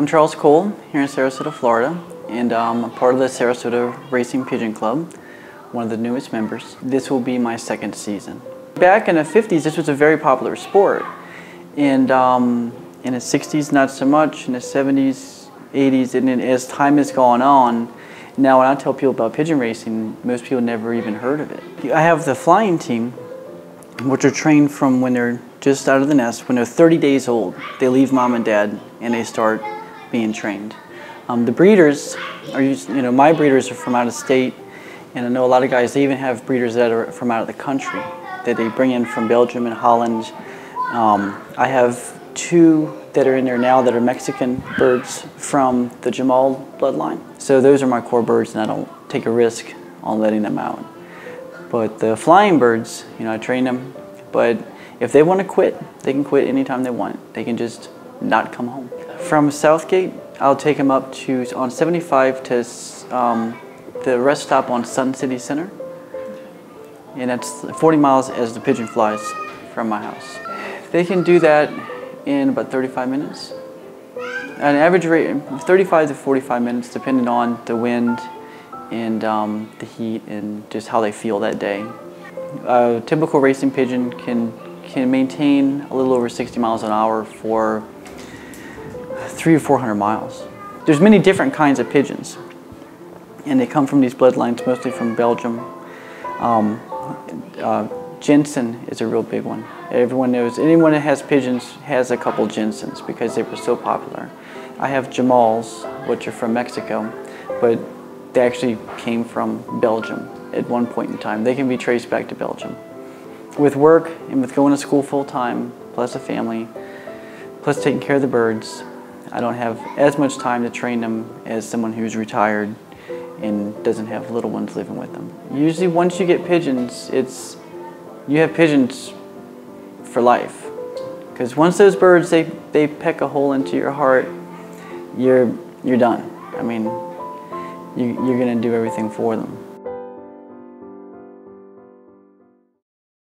I'm Charles Cole here in Sarasota, Florida, and I'm part of the Sarasota Racing Pigeon Club, one of the newest members. This will be my second season. Back in the 50s, this was a very popular sport, and in the 60s, not so much, in the 70s, 80s, and then as time has gone on, now when I tell people about pigeon racing, most people never even heard of it. I have the flying team, which are trained from when they're just out of the nest. When they're 30 days old, they leave mom and dad and they start being trained. The breeders are my breeders are from out of state, and I know a lot of guys, they even have breeders that are from out of the country that they bring in from Belgium and Holland. I have two that are in there now that are Mexican birds from the Jamal bloodline. So those are my core birds, and I don't take a risk on letting them out. But the flying birds, I train them, but if they want to quit, they can quit anytime they want. They can just not come home. From Southgate, I'll take them up to, on 75 to the rest stop on Sun City Center. And that's 40 miles as the pigeon flies from my house. They can do that in about 35 minutes. An average rate, 35 to 45 minutes, depending on the wind and the heat and just how they feel that day. A typical racing pigeon can maintain a little over 60 miles an hour for 300 or 400 miles. There's many different kinds of pigeons, and they come from these bloodlines, mostly from Belgium. Jensen is a real big one. Everyone knows, anyone that has pigeons has a couple Jensens because they were so popular. I have Jamals, which are from Mexico, but they actually came from Belgium at one point in time. They can be traced back to Belgium. With work and with going to school full time, plus a family, plus taking care of the birds, I don't have as much time to train them as someone who's retired and doesn't have little ones living with them. Usually once you get pigeons, you have pigeons for life. Because once those birds, they peck a hole into your heart, you're done. I mean, you're gonna do everything for them.